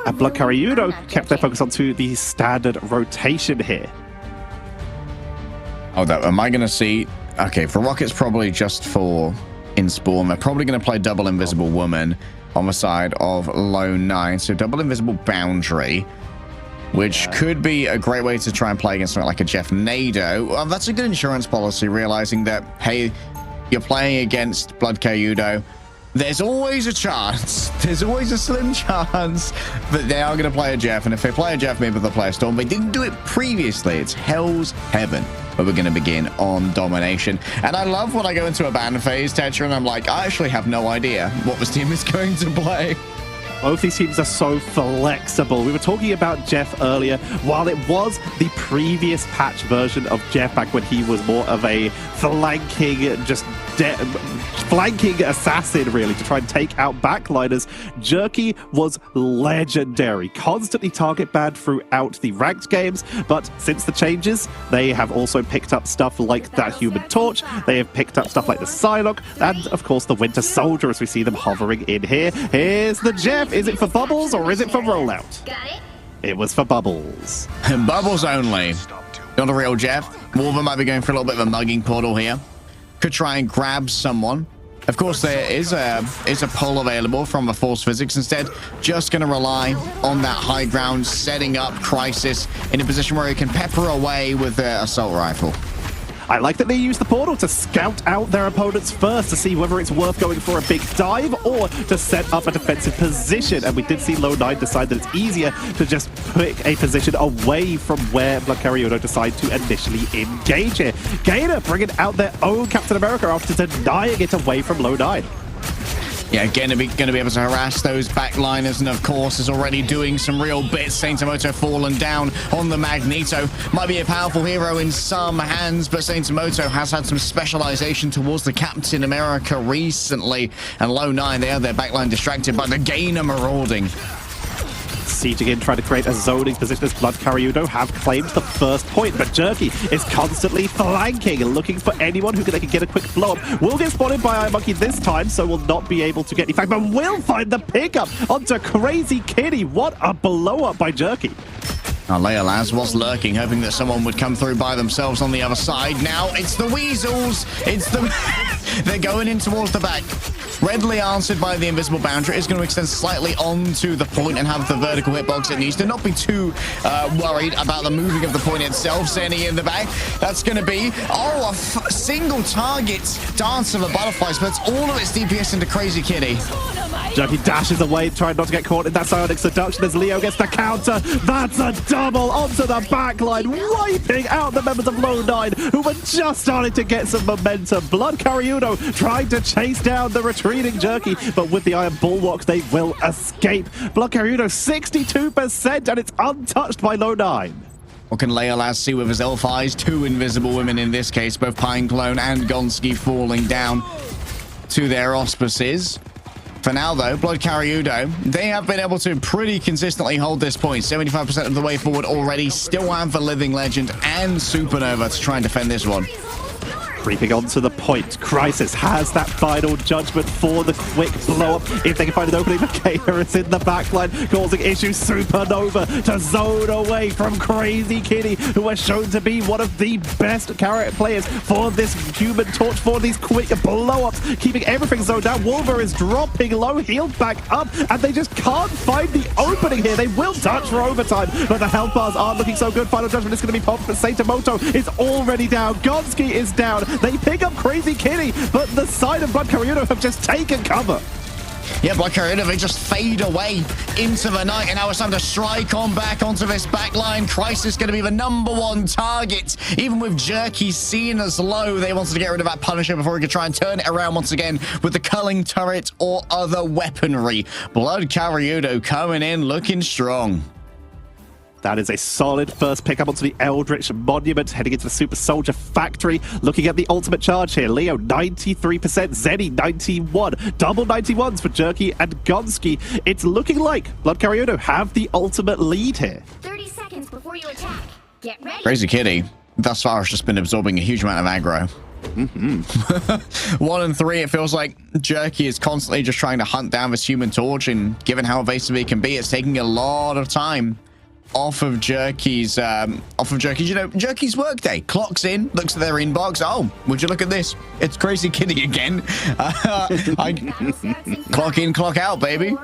And BloodKariudo kept their focus onto the standard rotation here. Oh, am I going to see... Okay, for Rocket's probably just for in Spawn. They're probably going to play double Invisible Woman on the side of Lone 9. So double Invisible Boundary, which could be a great way to try and play against something like a Jeff Nado. Well, that's a good insurance policy, realizing that, hey, you're playing against BloodKariudo. There's always a chance, there's always a slim chance that they are going to play a Jeff. And if they play a Jeff, maybe they'll play a Storm. They didn't do it previously. It's hell's heaven. But we're going to begin on domination. And I love when I go into a ban phase, Tetra, and I'm like, I actually have no idea what this team is going to play. Both these teams are so flexible. We were talking about Jeff earlier. While it was the previous patch version of Jeff back when he was more of a flanking, flanking assassin, really, to try and take out backliners, Jerky was legendary. Constantly target banned throughout the ranked games, but since the changes, they have also picked up stuff like that Human Torch. They have picked up stuff like the Psylocke, and of course the Winter Soldier, as we see them hovering in here. Here's the Jeff. Is it for bubbles or is it for rollout? Got it. It was for bubbles. Bubbles only. Not a real Jeff. Wolver might be going for a little bit of a mugging portal here. Could try and grab someone. Of course, there is a pull available from the Force Physics. Instead, just going to rely on that high ground, setting up Crisis in a position where he can pepper away with the assault rifle. I like that they use the portal to scout out their opponents first to see whether it's worth going for a big dive or to set up a defensive position. And we did see Low 9 decide that it's easier to just pick a position away from where BloodKariudo decide to initially engage here. Gator bringing out their own Captain America after denying it away from Low 9. Yeah, going to be able to harass those backliners, and of course is already doing some real bits. Saint Moto fallen down on the Magneto. Might be a powerful hero in some hands, but Saint Moto has had some specialization towards the Captain America recently. And Low 9, they have their backline distracted by the Gainer marauding. Siege again, trying to create a zoning position as BloodKariudo have claimed the first point, but Jerky is constantly flanking, looking for anyone who can get a quick blow up. Will get spotted by Iron Monkey this time, so will not be able to get any fact, but will find the pickup onto Crazy Kitty. What a blow up by Jerky. Now, Leia Laz was lurking, hoping that someone would come through by themselves on the other side. Now, it's the Weasels. It's the... They're going in towards the back. Readily answered by the Invisible Boundary. Is going to extend slightly onto the point and have the vertical hitbox it needs to. Not be too worried about the moving of the point itself. Sending in the back. That's going to be, a single target dance of the butterflies, but it's all of its DPS into Crazy Kitty. Jerky dashes away, trying not to get caught in that psionic seduction as Leo gets the counter. That's a double onto the backline, wiping out the members of Low 9, who were just starting to get some momentum. BloodKariudo trying to chase down the retreating Jerky, but with the Iron Bulwark, they will escape. BloodKariudo 62%, and it's untouched by Low 9. What can Leia Laz see with his elf eyes? Two Invisible Women in this case, both Pine Clone and Gonski falling down to their auspices. For now, though, BloodKariudo, they have been able to pretty consistently hold this point. 75% of the way forward already. Still have the Living Legend and Supernova to try and defend this one. Creeping onto the point. Crisis has that final judgment for the quick blow-up. If they can find an opening, the Gator is in the backline, causing issues. Supernova to zone away from Crazy Kitty, who was shown to be one of the best carrot players for this Human Torch, for these quick blow-ups, keeping everything zoned out. Wolver is dropping low, healed back up, and they just can't find the opening here. They will touch for overtime, but the health bars aren't looking so good. Final judgment is going to be popped, but Saint Moto is already down. Gonski is down. They pick up Crazy Kitty, but the side of BloodKariudo have just taken cover. Yeah, BloodKariudo, they just fade away into the night, and now it's time to strike on back onto this backline. Crisis going to be the #1 target. Even with Jerky seen as low, they wanted to get rid of that Punisher before he could try and turn it around once again with the culling turret or other weaponry. BloodKariudo coming in looking strong. That is a solid first pickup onto the Eldritch Monument, heading into the Super Soldier Factory. Looking at the ultimate charge here. Leo, 93%. Zenny, 91. Double 91s for Jerky and Gonski. It's looking like BloodKariudo have the ultimate lead here. 30 seconds before you attack. Get ready. Crazy Kitty, thus far, has just been absorbing a huge amount of aggro. 1 and 3, it feels like Jerky is constantly just trying to hunt down this Human Torch, and given how evasive he can be, it's taking a lot of time off of Jerky's, you know, Jerky's workday. Clocks in, looks at their inbox. Oh, would you look at this? It's Crazy Kitty again. Clock in, clock out, baby.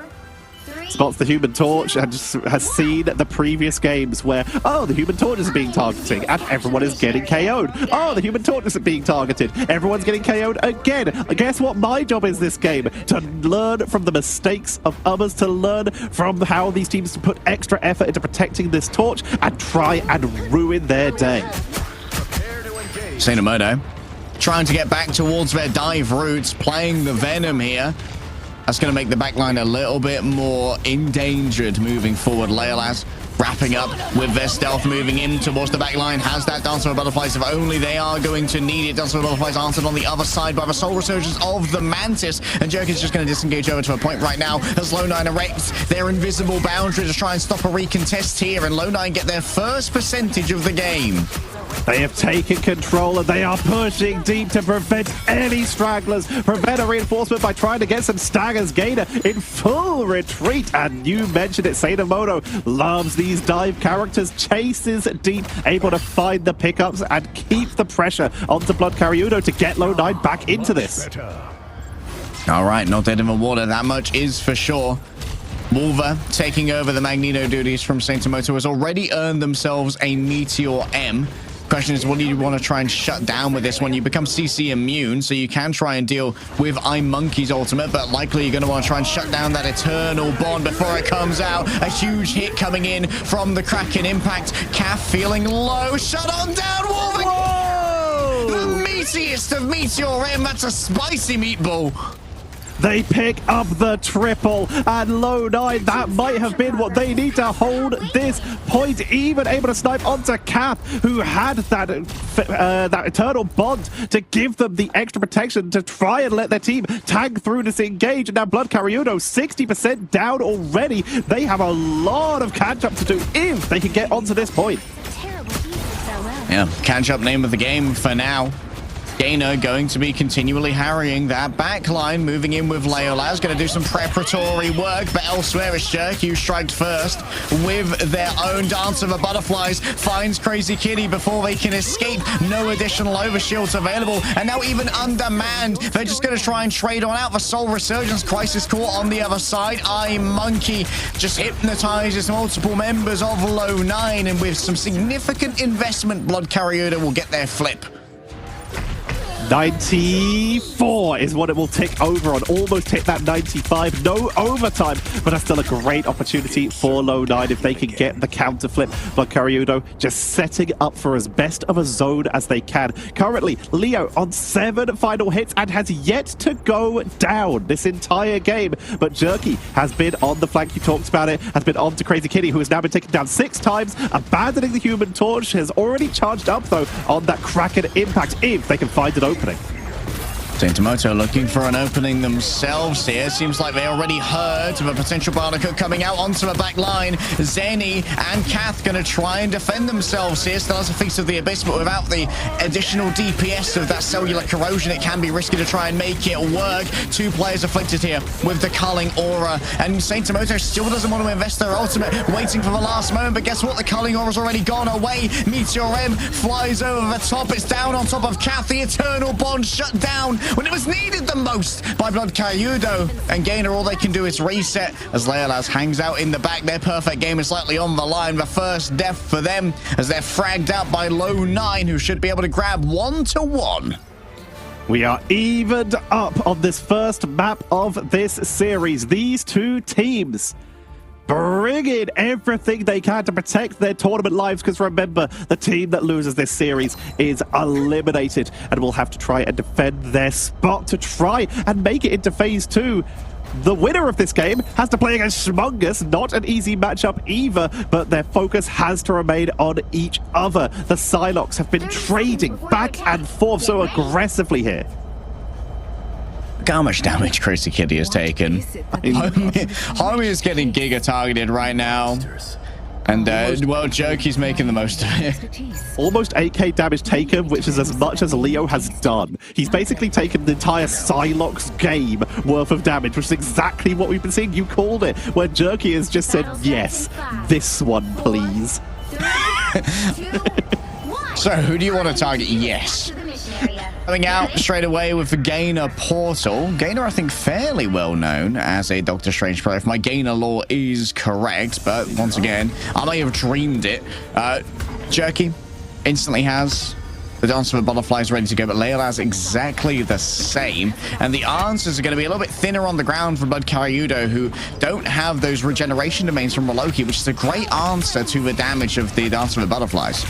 Spots the Human Torch and just has seen the previous games where, oh, the Human Torch is being targeted and everyone is getting KO'd. Oh, the Human Torch isn't being targeted. Everyone's getting KO'd again. Guess what my job is this game? To learn from the mistakes of others, to learn from how these teams put extra effort into protecting this torch and try and ruin their day. Sainamoto trying to get back towards their dive routes, playing the Venom here. That's going to make the backline a little bit more endangered moving forward. Leolas wrapping up with their stealth, moving in towards the backline. Has that Dancer of Butterflies if only they are going to need it. Dancer of Butterflies answered on the other side by the Soul Resurgence of the Mantis. And Jerky's just going to disengage over to a point right now as Low9 erects their invisible boundary to try and stop a recontest here. And Low9 get their first percentage of the game. They have taken control and they are pushing deep to prevent any stragglers, prevent a reinforcement by trying to get some staggers. Gainer in full retreat, and you mentioned it, Sainamoto loves these dive characters, chases deep, able to find the pickups and keep the pressure onto BloodKariudo to get Low9 back into this. All right, not dead in the water, that much is for sure. Wolver taking over the Magneto duties from Sainamoto has already earned themselves a Meteor M. Question is, what do you want to try and shut down with this one? You become CC immune, so you can try and deal with Monkey's ultimate, but likely you're going to want to try and shut down that Eternal Bond before it comes out. A huge hit coming in from the Kraken impact. Calf feeling low. Shut on down, Wolver! Whoa! The meatiest of Meteor M. That's a spicy meatball. They pick up the triple, and Low9, that might have been what they need to hold this point. Even able to snipe onto Cap, who had that Eternal Bond to give them the extra protection to try and let their team tag through this engage. And now BloodKariudo 60% down already. They have a lot of catch-up to do if they can get onto this point. Yeah, catch-up name of the game for now. Gainer going to be continually harrying that backline, moving in with Leolas, going to do some preparatory work, but elsewhere it's Jerky who striked first with their own Dance of the Butterflies, finds Crazy Kitty before they can escape. No additional overshields available, and now even undermanned, they're just going to try and trade on out the Soul Resurgence. Crisis Core on the other side. Monkey just hypnotizes multiple members of Low9, and with some significant investment, BloodKariudo will get their flip. 94 is what it will tick over on. Almost hit that 95. No overtime, but that's still a great opportunity for Low9 if they can get the counter flip. BloodKariudo just setting up for as best of a zone as they can. Currently, Leo on 7 final hits and has yet to go down this entire game. But Jerky has been on the flank. You talked about it. Has been on to Crazy Kitty, who has now been taken down 6 times. Abandoning the Human Torch. Has already charged up, though, on that Kraken impact if they can find an opening. Sainamoto looking for an opening themselves here. Seems like they already heard of a potential Barnacle coming out onto the back line. Zenny and Kath going to try and defend themselves here. Still has a Feast of the Abyss, but without the additional DPS of that cellular corrosion, it can be risky to try and make it work. 2 players afflicted here with the culling aura, and Sainamoto still doesn't want to invest their ultimate, waiting for the last moment, but guess what? The culling aura's already gone away. Meteor M flies over the top. It's down on top of Kath. The Eternal Bond shut down when it was needed the most by BloodKariudo, and Gainer, all they can do is reset as Leolas hangs out in the back. Their perfect game is slightly on the line. The first death for them as they're fragged out by Low9, who should be able to grab 1-1. We are evened up on this first map of this series. These 2 teams bringing everything they can to protect their tournament lives, because remember, the team that loses this series is eliminated and will have to try and defend their spot to try and make it into phase 2. The winner of this game has to play against Schmungus. Not an easy matchup either, but their focus has to remain on each other. The Psylocks have been trading back and forth so aggressively here. Look how much damage Crazy Kitty has taken. Homie is getting giga targeted right now. And, well, Jerky's making the most of it. Almost 8k damage taken, which is as much as Leo has done. He's basically taken the entire Psylocke game worth of damage, which is exactly what we've been seeing. You called it, where Jerky has just said, yes, this one, please. So, who do you want to target? Yes. Coming out straight away with the Gainer Portal. Gainer, I think, fairly well known as a Doctor Strange player, if my Gainer lore is correct. But once again, I may have dreamed it. Jerky instantly has the Dance of the Butterflies ready to go, but Leila has exactly the same. And the answers are going to be a little bit thinner on the ground for BloodKariudo, who don't have those regeneration domains from Loki, which is a great answer to the damage of the Dance of the Butterflies.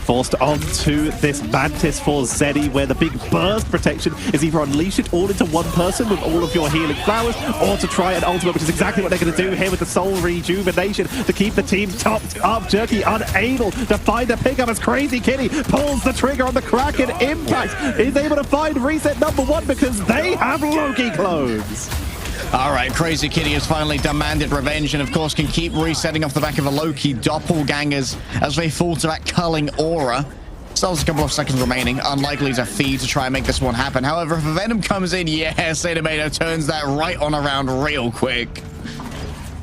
Forced onto this Mantis for Zeddy, where the big burst protection is either unleash it all into one person with all of your healing flowers, or to try an ultimate, which is exactly what they're going to do here with the soul rejuvenation to keep the team topped up. Jerky unable to find a pickup as Crazy Kitty pulls the trigger on the Kraken impact. Is able to find reset number 1 because they have Loki clones. All right, Crazy Kitty has finally demanded revenge and, of course, can keep resetting off the back of a Loki doppelgangers as they fall to that culling aura. Still has a couple of seconds remaining. Unlikely to feed to try and make this one happen. However, if a Venom comes in, yes, Tomato turns that right on around real quick.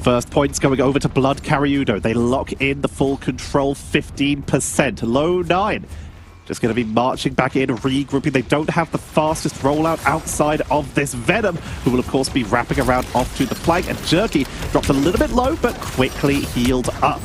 First points going over to BloodKariudo. They lock in the full control 15%. Low 9. Just going to be marching back in, regrouping. They don't have the fastest rollout outside of this Venom, who will, of course, be wrapping around off to the flank. And Jerky dropped a little bit low, but quickly healed up.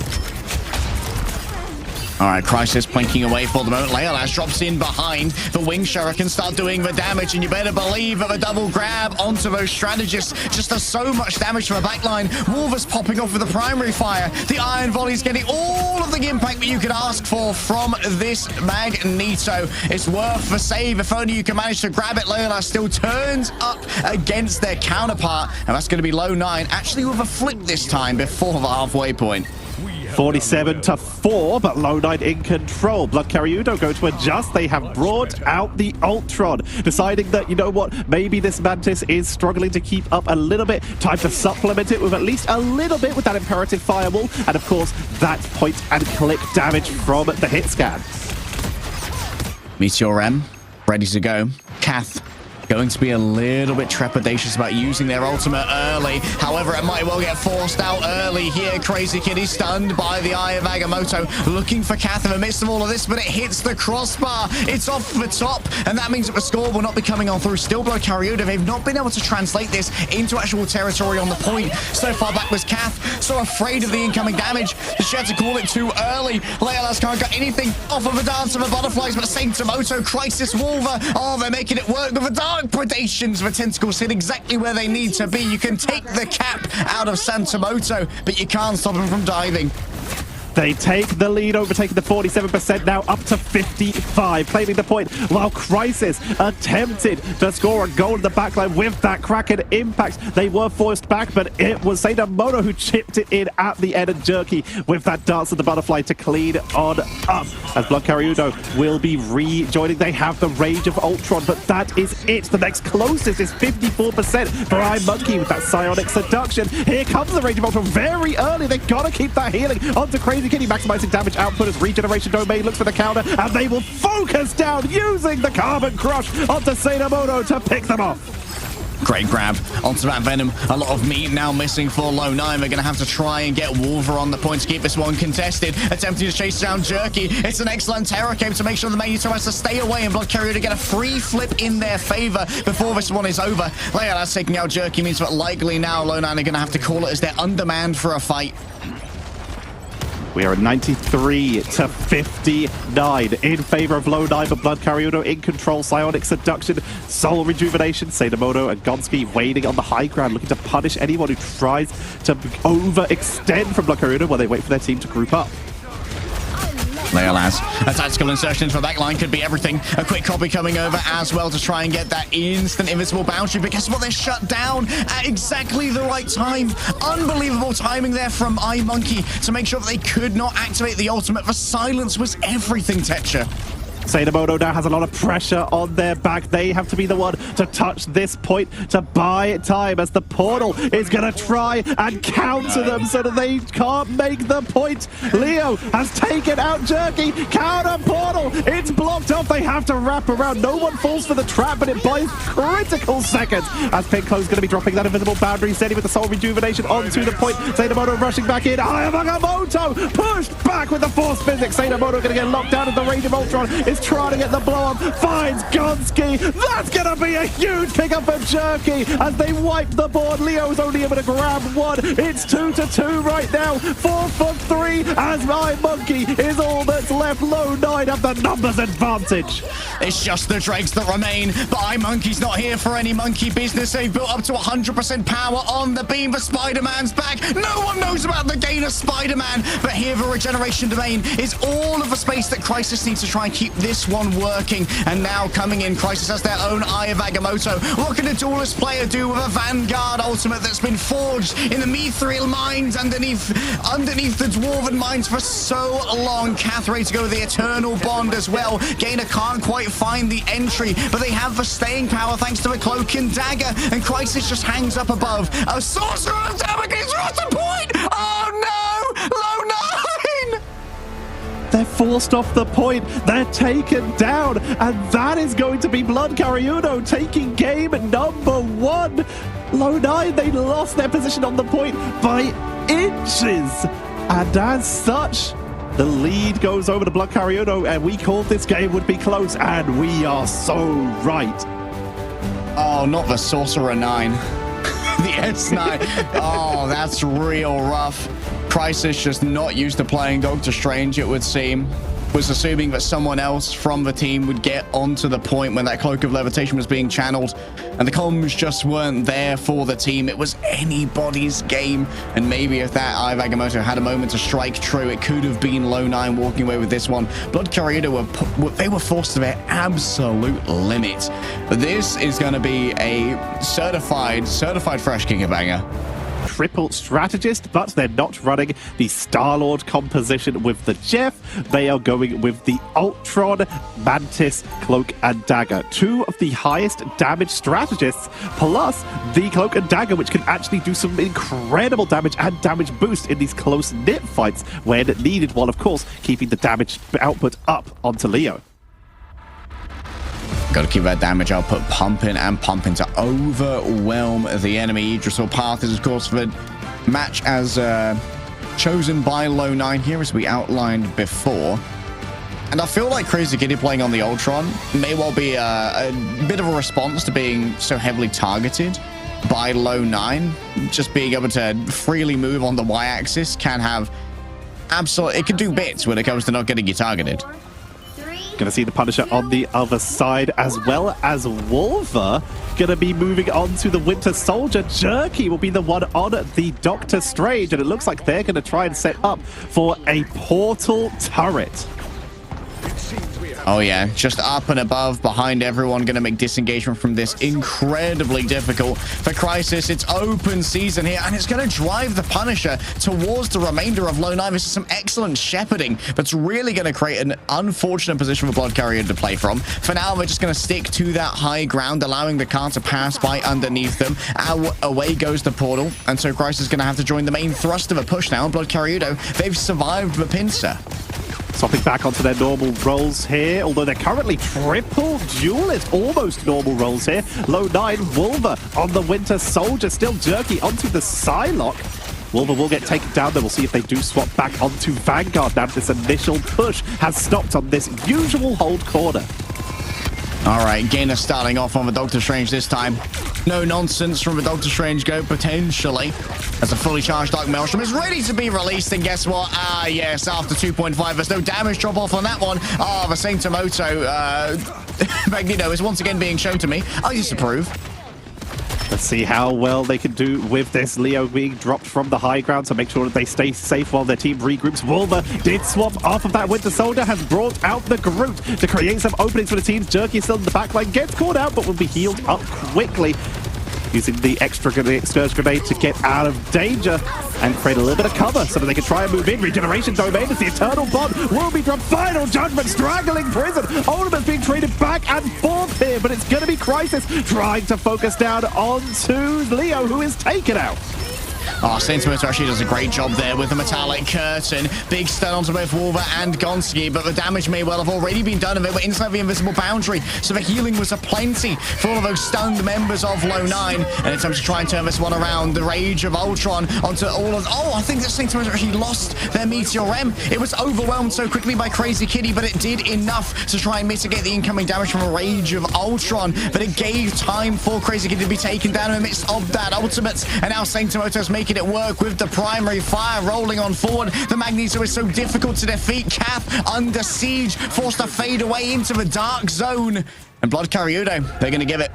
All right, Crisis plinking away for the moment. Leolas drops in behind. The Wing Sheriff can start doing the damage, and you better believe that the double grab onto those strategists just does so much damage from a backline. Wolver's popping off with the primary fire. The Iron Volley's getting all of the impact that you could ask for from this Magneto. It's worth the save. If only you can manage to grab it. Leolas still turns up against their counterpart, and that's going to be low 9, actually with a flip this time before the halfway point. 47-4, but low 9 in control. BloodKariudo go to adjust. They have brought out the Ultron, deciding that, you know what, maybe this Mantis is struggling to keep up a little bit. Time to supplement it with at least a little bit with that Imperative Firewall, and of course, that point and click damage from the hit scan. Meteor M, ready to go. Kath going to be a little bit trepidatious about using their ultimate early. However, it might well get forced out early here. Crazy Kitty stunned by the Eye of Agamotto, looking for Kath in the midst of all of this, but it hits the crossbar. It's off the top, and that means that the score will not be coming on through. Still BloodKariudo, they've not been able to translate this into actual territory on the point. So far back was Kath, so afraid of the incoming damage. She had to call it too early. Leolas can't get anything off of the Dance of the Butterflies, but Saint Tomoto, Crisis, Wolver, oh, they're making it work with a dark predations. The tentacles hit exactly where they need to be. You can take the cap out of Santomoto, but you can't stop him from diving. They take the lead, overtaking the 47%, now up to 55, claiming the point, while Crisis attempted to score a goal in the backline with that Kraken impact. They were forced back, but it was Sadamoto who chipped it in at the end, and Jerky with that Dance of the Butterfly to clean on up. As BloodKariudo will be rejoining. They have the Rage of Ultron, but that is it. The next closest is 54% for iMonkey with that Psionic Seduction. Here comes the Rage of Ultron very early. They gotta keep that healing onto Crazy Kitty, maximizing damage output as Regeneration Domain looks for the counter, and they will focus down using the Carbon Crush onto Sadamoto to pick them off. Great grab onto that Venom. A lot of meat now missing for low 9. They're going to have to try and get Wolver on the point to keep this one contested. Attempting to chase down Jerky. It's an excellent Terror Cape to make sure the Magneto has to stay away, and BloodKariudo to get a free flip in their favor before this one is over. Leolas taking out Jerky means that likely now low 9 are going to have to call it as they're undermanned for a fight. We are at 93-59 in favor of low 9, but BloodKariudo in control. Psionic Seduction, Soul Rejuvenation, Sadamoto and Gonski waiting on the high ground, looking to punish anyone who tries to overextend from BloodKariudo while they wait for their team to group up. Leolas, a tactical insertion into the backline could be everything. A quick copy coming over as well to try and get that instant invincible boundary, but guess what? They're shut down at exactly the right time. Unbelievable timing there from iMonkey to make sure that they could not activate the ultimate. The silence was everything, Tetcher. Sadamoto now has a lot of pressure on their back. They have to be the one to touch this point to buy time as the portal is going to try and counter them so that they can't make the point. Leo has taken out Jerky. Counter portal. It's blocked off. They have to wrap around. No one falls for the trap, but it buys critical seconds as Pinko's going to be dropping that invisible boundary, steady with the soul rejuvenation onto the point. Sadamoto rushing back in. Ayamagamoto pushed back with the force physics. Sadamoto going to get locked down in the range of Ultron. Is trying to get the blow up, finds Gonski. That's gonna be a huge pickup for Jerky as they wipe the board. Leo's only able to grab one. It's 2-2 right now. 4 for 3 as my monkey is all that's left. Low 9 have the numbers advantage. It's just the dregs that remain, but iMonkey's not here for any monkey business. They've built up to 100% power on the beam for Spider-Man's back. No one knows about the gain of Spider-Man, but here the regeneration domain is all of the space that Crisis needs to try and keep this one working. And now coming in, Crisis has their own Eye of Agamotto. What can a duelist player do with a Vanguard ultimate that's been forged in the Mithril mines underneath the Dwarven mines for so long? Cathray to go with the Eternal Bond as well. Gainer can't quite find the entry, but they have the staying power thanks to a Cloak and Dagger, and Crisis just hangs up above. A Sorcerer of Damocles across the point! Oh no! Low 9! They're forced off the point. They're taken down. And that is going to be BloodKariudo taking game number 1. Low 9, they lost their position on the point by inches. And as such, the lead goes over to BloodKariudo. And we called this game would be close. And we are so right. Oh, not the Sorcerer 9. The S9. Oh, that's real rough. Crisis just not used to playing Doctor Strange, it would seem. Was assuming that someone else from the team would get onto the point when that Cloak of Levitation was being channeled, and the comms just weren't there for the team. It was anybody's game, and maybe if that Eye of Agamotto had a moment to strike true, it could have been Low 9 walking away with this one. BloodKariudo they were forced to their absolute limit. This is going to be a certified fresh King of Banger. Triple strategist, but they're not running the Star-Lord composition with the Jeff. They are going with the Ultron, Mantis, Cloak and Dagger. 2 of the highest damage strategists, plus the Cloak and Dagger, which can actually do some incredible damage and damage boost in these close-knit fights when needed, while of course keeping the damage output up onto Leo. Got to keep that damage output pumping and pumping to overwhelm the enemy. Idrisil Path is, of course, the match as chosen by Low 9 here, as we outlined before. And I feel like Crazy Kitty playing on the Ultron may well be a bit of a response to being so heavily targeted by Low 9. Just being able to freely move on the Y-axis can have absolute... It can do bits when it comes to not getting you targeted. Going to see the Punisher on the other side, as well as Wolver going to be moving on to the Winter Soldier. Jerky will be the one on the Doctor Strange, and it looks like they're going to try and set up for a portal turret. Oh yeah, just up and above, behind everyone, going to make disengagement from this incredibly difficult. For Crisis, it's open season here, and it's going to drive the Punisher towards the remainder of Low 9. This is some excellent shepherding that's really going to create an unfortunate position for BloodKariudo to play from. For now, they're just going to stick to that high ground, allowing the car to pass by underneath them. Away goes the portal, and so Crisis is going to have to join the main thrust of a push now. BloodKariudo, they've survived the pincer. Swapping back onto their normal roles here, although they're currently triple duelist, almost normal roles here. Low 9, Wolver on the Winter Soldier, still Jerky onto the Psylocke. Wolver will get taken down, though. We'll see if they do swap back onto Vanguard now that this initial push has stopped on this usual hold corner. All right, Gainer starting off on the Doctor Strange this time. No nonsense from the Doctor Strange go, potentially. As a fully charged Dark Maelstrom is ready to be released, and guess what? Ah, yes, after 2.5, there's no damage drop-off on that one. Ah, the Saint Tomoto, Magneto is once again being shown to me. I disapprove. Let's see how well they can do with this. Leo being dropped from the high ground to make sure that they stay safe while their team regroups. Wolver did swap off of that Winter Soldier, has brought out the Groot to create some openings for the teams. Jerky is still in the backline, gets caught out, but will be healed up quickly. using the excursion grenade to get out of danger and create a little bit of cover so that they can try and move in. Regeneration domain as the Eternal Bond will be dropped. Final Judgment straggling prison. Ultimate's being traded back and forth here, but it's going to be Crisis trying to focus down onto Leo, who is taken out. Oh, Sentiment actually does a great job there with the metallic curtain. Big stun onto both Wolver and Gonski, but the damage may well have already been done of it. We're inside the invisible boundary, so the healing was aplenty for all of those stunned members of Low 9. And attempts to try and turn this one around. The Rage of Ultron onto all of... Oh, I think that Sentiment actually lost their Meteor M. It was overwhelmed so quickly by Crazy Kitty, but it did enough to try and mitigate the incoming damage from a Rage of Ultron. But it gave time for Crazy Kitty to be taken down in the midst of that ultimate. And now Saintimoto's making it work with the primary fire rolling on forward. The Magneto is so difficult to defeat. Kath under siege, forced to fade away into the dark zone. And BloodKariudo, they're going to give it.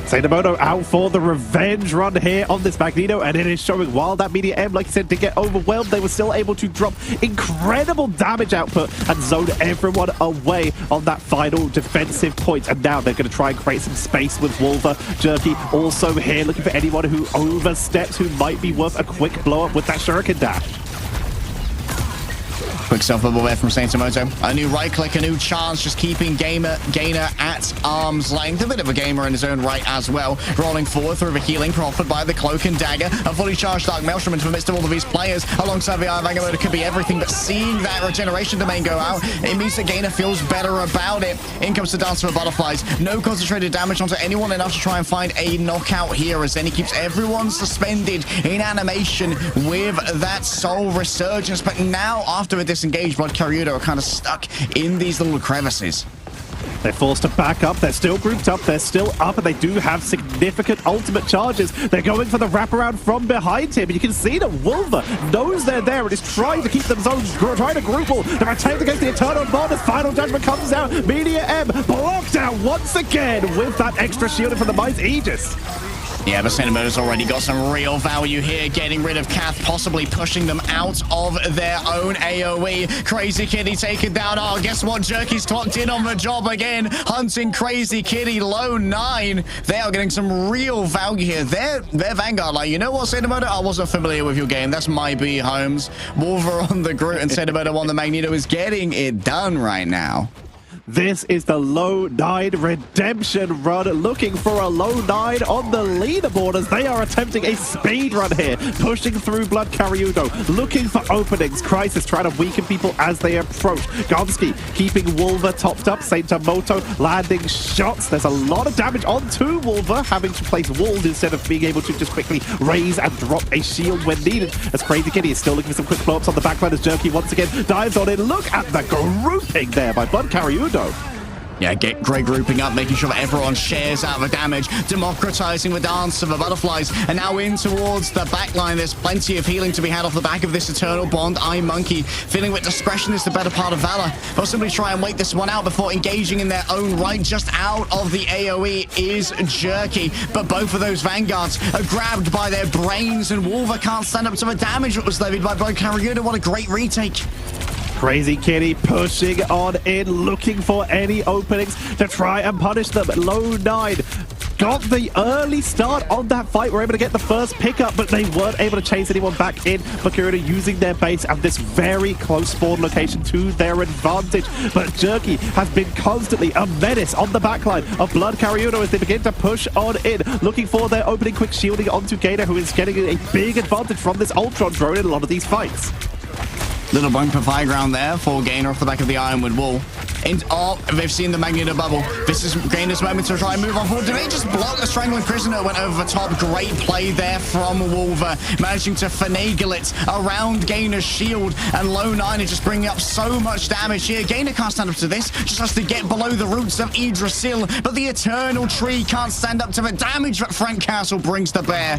Saitimoto out for the revenge run here on this Magneto, and it is showing while that Meteor M, like you said, did get overwhelmed, they were still able to drop incredible damage output and zone everyone away on that final defensive point. And now they're going to try and create some space with Wolver. Jerky also here looking for anyone who oversteps, who might be worth a quick blow up with that Shuriken dash. Quick self-bubble there from Saitimoto. A new right-click, a new chance, just keeping Gainer at arm's length. A bit of a gamer in his own right as well. Rolling forward through the healing proffered by the Cloak and Dagger. A fully charged Dark Maelstrom into the midst of all of these players. Alongside the Iron Vanguard, it could be everything, but seeing that regeneration domain go out, it means that Gainer feels better about it. In comes the Dance of the Butterflies. No concentrated damage onto anyone enough to try and find a knockout here, as then he keeps everyone suspended in animation with that Soul Resurgence. But now, after a disengaged, BloodKariudo are kind of stuck in these little crevices. They're forced to back up. They're still grouped up. They're still up, and they do have significant ultimate charges. They're going for the wraparound from behind him. You can see that Wolver knows they're there and is trying to keep them zones, trying to group all. They're attacked against the Eternal Bond as Final Judgment comes out. Meteor M blocked out once again with that extra shielding from the Mind's Aegis. Yeah, the Sentinel's already got some real value here, getting rid of Kath, possibly pushing them out of their own AoE. Crazy Kitty taken down. Oh, guess what? Jerky's clocked in on the job again, hunting Crazy Kitty. Low 9. They are getting some real value here. They're Vanguard. Like, you know what, Sentinel? I wasn't familiar with your game. That's my B, Holmes. Wolver on the Groot and Sentinel on the Magneto is getting it done right now. This is the Low 9 redemption run, looking for a Low 9 on the leaderboard as they are attempting a speed run here, pushing through BloodKariudo, looking for openings. Crisis trying to weaken people as they approach. Gonski keeping Wolver topped up. Saitimoto landing shots. There's a lot of damage onto Wolver, having to place walls instead of being able to just quickly raise and drop a shield when needed. As Crazy Kitty is still looking for some quick blow-ups on the backline as Jerky once again dives on in. Look at the grouping there by BloodKariudo. Yeah, get great grouping up, making sure that everyone shares out the damage, democratizing the Dance of the Butterflies, and now in towards the backline. There's plenty of healing to be had off the back of this Eternal Bond. Monkey feeling that discretion is the better part of valor. They'll simply try and wait this one out before engaging in their own right. Just out of the AoE is Jerky, but both of those Vanguards are grabbed by their brains, and Wolver can't stand up to the damage that was levied by BloodKariudo. What a great retake. Crazy Kitty pushing on in, looking for any openings to try and punish them. Low 9 got the early start on that fight. We're able to get the first pickup, but they weren't able to chase anyone back in. BloodKariudo using their base at this very close spawn location to their advantage. But Jerky has been constantly a menace on the backline of BloodKariudo as they begin to push on in, looking for their opening, quick shielding onto Gainer, who is getting a big advantage from this Ultron drone in a lot of these fights. Little bump of high ground there for Gainer off the back of the Ironwood wall. Oh, they've seen the Magneto bubble. This is Gainer's moment to try and move on forward. Did they just block the Strangling Prisoner? Went over the top. Great play there from Wolver, managing to finagle it around Gainer's shield. And Low 9 is just bringing up so much damage here. Gainer can't stand up to this. Just has to get below the roots of Yggdrasil. But the Eternal Tree can't stand up to the damage that Frank Castle brings to bear.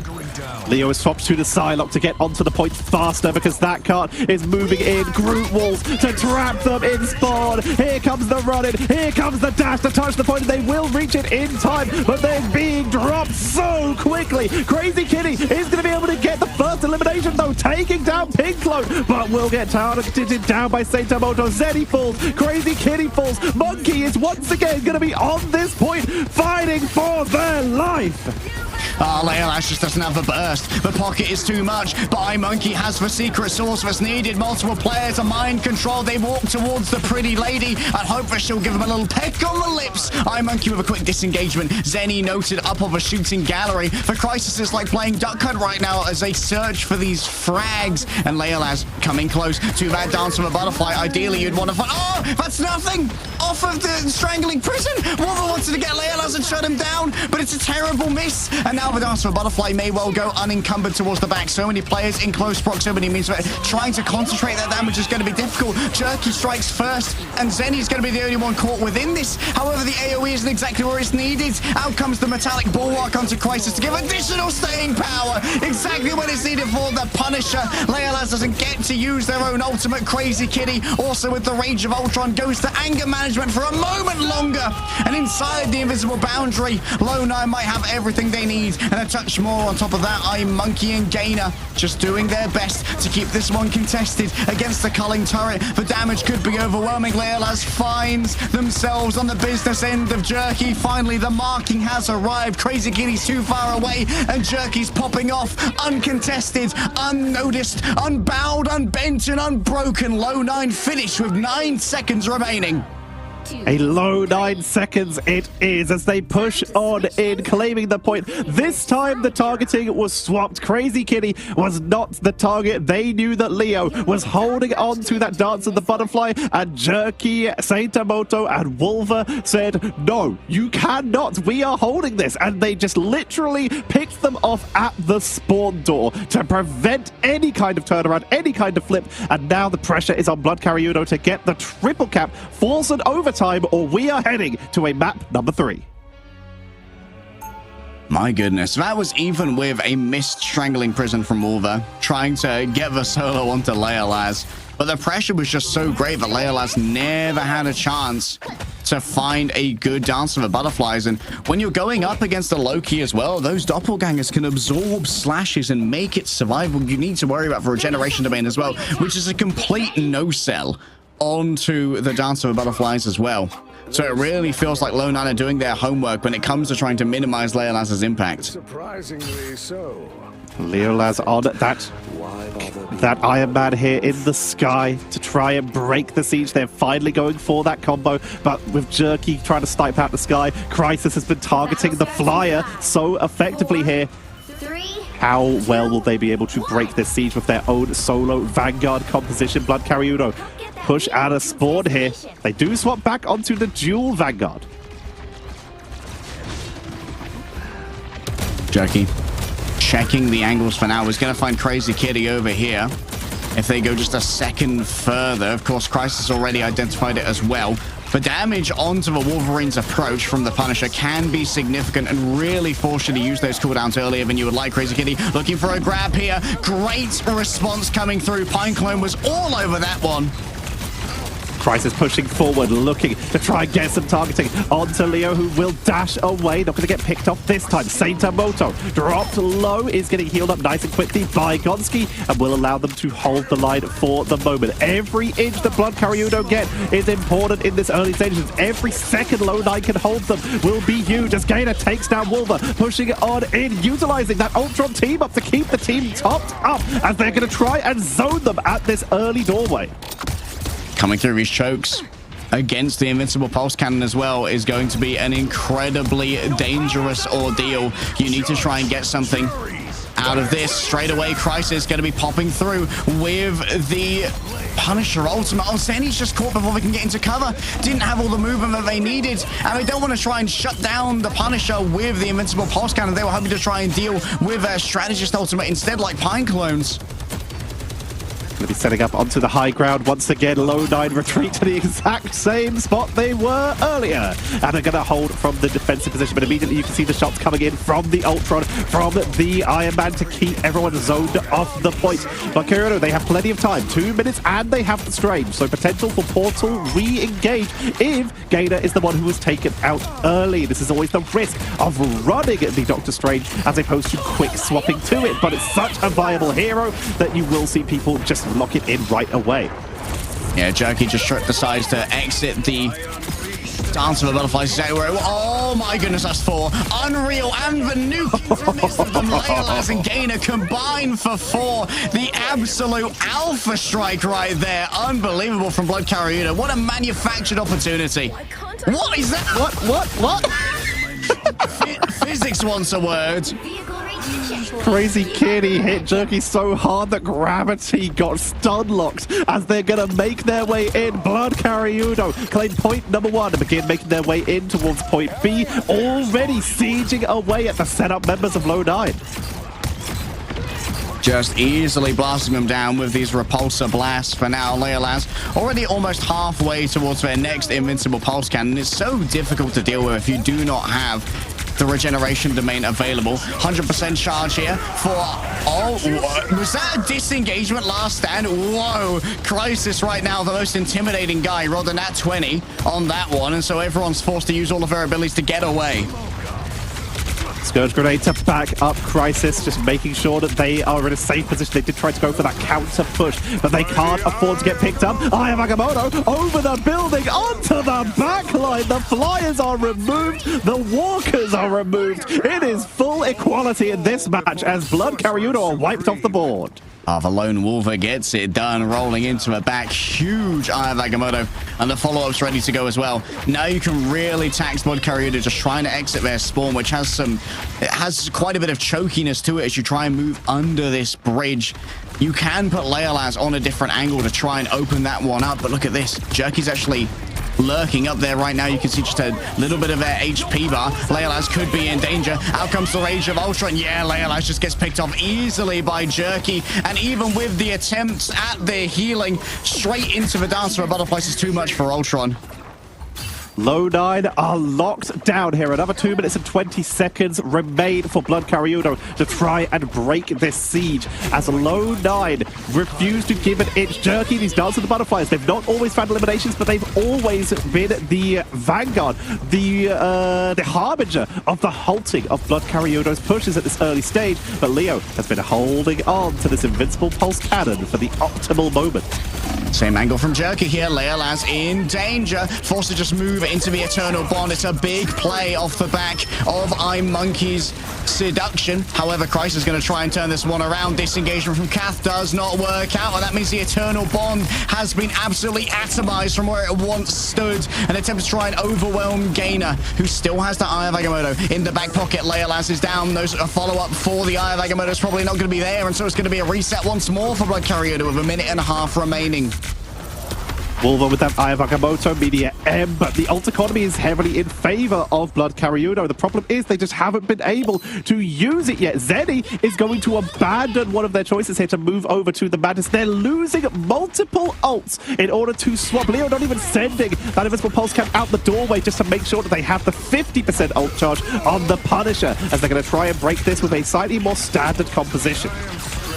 Leo is swapped to the Psylocke to get onto the point faster because that cart is moving in. Groot walls to trap them in spawn. Here comes comes the run-in. Here comes the dash to touch the point, and they will reach it in time, but they're being dropped so quickly. Crazy Kitty is going to be able to get the first elimination, though, taking down Pink Clone, but will get targeted down by Saitamoto. Zeni falls. Crazy Kitty falls. Monkey is once again going to be on this point, fighting for their life. Leolash just doesn't have the burst. The pocket is too much, but iMonkey has the secret sauce that's needed. Multiple players are mind control. They walk towards the pretty lady and hope that she'll give them a little peck on the lips. iMonkey with a quick disengagement. Zeni noted up of a shooting gallery. The Crisis is like playing Duck Hunt right now as they search for these frags. And Leolash coming close to that dance of a butterfly. Ideally, you'd want to find... Oh, that's nothing! Off of the strangling prison. Wolver wanted to get Leolash and shut him down, but it's a terrible miss. And now the dance of a butterfly may well go unencumbered towards the back. So many players in close proximity means that trying to concentrate that damage is going to be difficult. Jerky strikes first, and Zeni's going to be the only one caught within this. However, the AoE isn't exactly where it's needed. Out comes the metallic bulwark onto Crisis to give additional staying power. Exactly what it's needed for the Punisher. Leolash doesn't get to use their own ultimate. Crazy Kitty, also with the Rage of Ultron, goes to anger management for a moment longer. And inside the invisible boundary, Low9 might have everything they need. And a touch more on top of that. iMonkey and Gainer just doing their best to keep this one contested against the culling turret. The damage could be overwhelming. Leolash finds themselves on the business end of Jerky. Finally, the marking has arrived. Crazy Kitty's too far away, and Jerky's popping off uncontested, unnoticed, unbowed, unbent, and unbroken. Low9 finished with 9 seconds remaining. A low 9 seconds it is as they push on in, claiming the point. This time the targeting was swapped. Crazy Kitty was not the target. They knew that Leo was holding on to that dance of the butterfly, and Jerky, Saitamoto, and Wolver said, no, you cannot. We are holding this. And they just literally picked them off at the spawn door to prevent any kind of turnaround, any kind of flip. And now the pressure is on BloodKariudo to get the triple cap, force an overtime, or we are heading to a map number 3. My goodness, that was even with a missed strangling prison from Wolver, trying to get the solo onto Leolash. But the pressure was just so great that Leolash never had a chance to find a good dance of the butterflies. And when you're going up against a Loki as well, those doppelgangers can absorb slashes and make it survivable. You need to worry about the regeneration domain as well, which is a complete no-sell onto the dance of the butterflies as well. So it really feels like Low9 are doing their homework when it comes to trying to minimize Leolash's impact. Surprisingly so. Leolash on that Iron Man here in the sky to try and break the siege. They're finally going for that combo, but with Jerky trying to snipe out the sky, Crisis has been targeting the flyer so effectively here. How well will they be able to break this siege with their own solo Vanguard composition? BloodKariudo push out a spawn here. They do swap back onto the dual Vanguard. Jerky checking the angles for now. Is going to find Crazy Kitty over here. If they go just a second further, of course, Crisis already identified it as well. The damage onto the Wolverine's approach from the Punisher can be significant and really force you to use those cooldowns earlier than you would like. Crazy Kitty looking for a grab here. Great response coming through. Pineclone was all over that one. Crisis pushing forward, looking to try and get some targeting onto Leo, who will dash away. Not going to get picked off this time. Saitamoto dropped low, is getting healed up nice and quickly by Gonski, and will allow them to hold the line for the moment. Every inch that BloodKariudo get is important in this early stages. Every second Low9 can hold them will be huge as Gainer takes down Wolver, pushing on in, utilizing that Ultron team up to keep the team topped up as they're going to try and zone them at this early doorway. Coming through his chokes against the Invincible Pulse Cannon as well is going to be an incredibly dangerous ordeal. You need to try and get something out of this straight away. Crisis going to be popping through with the Punisher ultimate. Oh, Zeni's just caught before they can get into cover. Didn't have all the movement that they needed, and they don't want to try and shut down the Punisher with the Invincible Pulse Cannon. They were hoping to try and deal with a Strategist ultimate instead, like Pineclone's. Going to be setting up onto the high ground once again. Low 9 retreat to the exact same spot they were earlier. And they're going to hold from the defensive position. But immediately you can see the shots coming in from the Ultron, from the Iron Man to keep everyone zoned off the point. BloodKariudo, they have plenty of time. 2 minutes and they have the Strange. So potential for Portal re-engage if Gainer is the one who was taken out early. This is always the risk of running the Doctor Strange as opposed to quick swapping to it. But it's such a viable hero that you will see people just lock it in right away. Yeah, Jerky just decides to exit the Dance of the Butterflies. Oh my goodness, that's 4. Unreal, and the nuke from Leolaz and Gainer combined for 4. The absolute alpha strike right there. Unbelievable from BloodKariudo. What a manufactured opportunity. What is that? What? Physics wants a word. Crazy kid, he hit Jerky so hard that gravity got stun locked as they're going to make their way in. BloodKariudo claim point number 1 and begin making their way in towards point B, already sieging away at the setup members of Low 9. Just easily blasting them down with these repulsor blasts for now. Leolaz already almost halfway towards their next invincible pulse cannon. It's so difficult to deal with if you do not have the regeneration domain available. 100% charge here for... Oh, was that a disengagement last stand? Whoa. Crisis right now, the most intimidating guy. Rolled a nat 20 on that one, and so everyone's forced to use all of their abilities to get away. Scourge Grenade to back up Crisis, just making sure that they are in a safe position. They did try to go for that counter push, but they can't afford to get picked up. Eye of Agamotto over the building, onto the backline. The Flyers are removed. The Walkers are removed. It is full equality in this match as BloodKariudo are wiped off the board. The Lone Wolver gets it done, rolling into the back. Huge Eye of Agamotto, and the follow-up's ready to go as well. Now you can really tax BloodKariudo just trying to exit their spawn, which has quite a bit of chokiness to it as you try and move under this bridge. You can put Leolaz on a different angle to try and open that one up, but look at this. Jerky's actually lurking up there right now. You can see just a little bit of their HP bar. Leolaz could be in danger. Out comes the Rage of Ultron. Yeah, Leolaz just gets picked off easily by Jerky, and even with the attempts at the healing, straight into the Dancer of Butterflies is too much for Ultron. Low 9 are locked down here. Another 2 minutes and 20 seconds remain for BloodKariudo to try and break this siege as Low 9 refuse to give an inch. Jerky, these Dance of the Butterflies, they've not always found eliminations, but they've always been the vanguard, the harbinger of the halting of BloodKariudo's pushes at this early stage. But Leo has been holding on to this invincible pulse cannon for the optimal moment. Same angle from Jerky here. Leolaz in danger, forced to just move into the Eternal Bond. It's a big play off the back of iMonkey's seduction. However, Christ is going to try and turn this one around. Disengagement from Kath does not work out, and that means the Eternal Bond has been absolutely atomized from where it once stood. An attempt to try and overwhelm Gainer, who still has the Eye of Agamotto in the back pocket. Leolaz is down. Those a follow-up for the Eye of Agamotto is probably not going to be there, and so it's going to be a reset once more for BloodKariudo with 1.5 minutes remaining. Wolver with that Eye of Agamotto, Media M, but the ult economy is heavily in favor of BloodKariudo. The problem is they just haven't been able to use it yet. Zenny is going to abandon one of their choices here to move over to the Madness. They're losing multiple ults in order to swap. Leo not even sending that Invincible Pulse Cap out the doorway just to make sure that they have the 50% ult charge on the Punisher, as they're going to try and break this with a slightly more standard composition.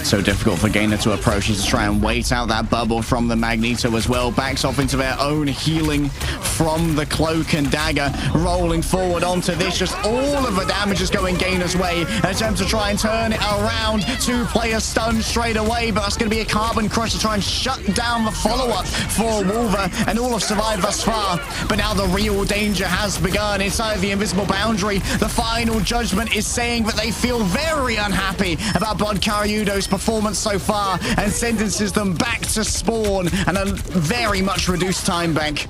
So difficult for Gainer to approach. He's to try and wait out that bubble from the Magneto as well. Backs off into their own healing from the Cloak and Dagger. Rolling forward onto this. Just all of the damage is going Gainer's way. An attempt to try and turn it around. 2 players stunned straight away, but that's going to be a Carbon Crush to try and shut down the follow-up for Wolver, and all have survived thus far. But now the real danger has begun inside the invisible boundary. The final judgment is saying that they feel very unhappy about BloodKariudo's performance so far and sentences them back to spawn and a very much reduced time bank.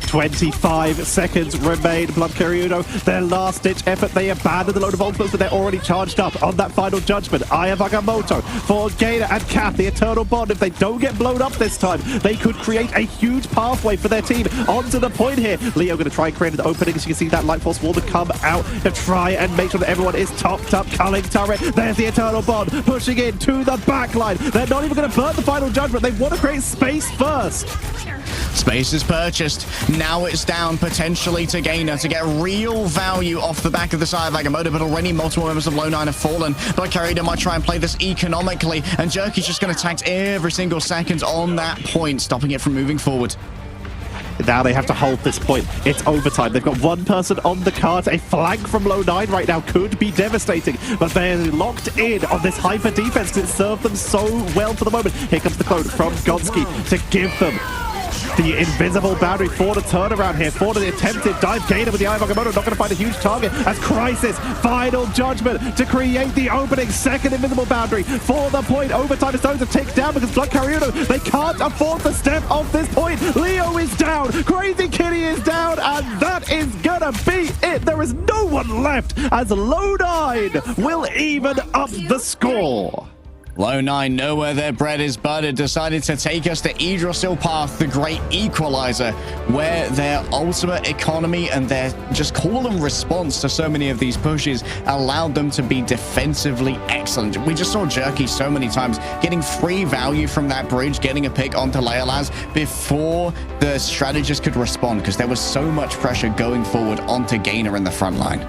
25 seconds remain. BloodKariudo, their last-ditch effort. They abandon the load of ultimates, but they're already charged up on that final judgment. Aya Bagamoto for Gator and Cat, the Eternal Bond. If they don't get blown up this time, they could create a huge pathway for their team onto the point here. Leo going to try and create an opening. As you can see, that Light Force wall to come out to try and make sure that everyone is topped up. Culling turret. There's the Eternal Bond pushing in to the back line. They're not even going to burn the final judgment. They want to create space first. Space is purchased. Now it's down potentially to Gainer to get real value off the back of the side of Agamotto, but already multiple members of Low 9 have fallen. BloodKariudo might try and play this economically, and Jerky's just going to tax every single second on that point, stopping it from moving forward. Now they have to hold this point. It's overtime. They've got one person on the card. A flank from Low 9 right now could be devastating, but they're locked in on this hyper defense because it served them so well for the moment. Here comes the clone from Gonski to give them the invisible boundary for the turnaround here, for the attempted dive. Gainer with the Eye of Agamotto, not going to find a huge target as Crisis, final judgment to create the opening. Second invisible boundary for the point. Overtime is starting to tick down because BloodKariudo, they can't afford to step off this point. Leo is down, Crazy Kitty is down, and that is gonna be it. There is no one left as Low 9 will even up the score. Low 9 know where their bread is buttered, decided to take us to Yggdrasil Path, the great equalizer, where their ultimate economy and their just call and response to so many of these pushes allowed them to be defensively excellent. We just saw Jerky so many times getting free value from that bridge, getting a pick onto Leolaz before the strategist could respond, because there was so much pressure going forward onto Gainer in the front line.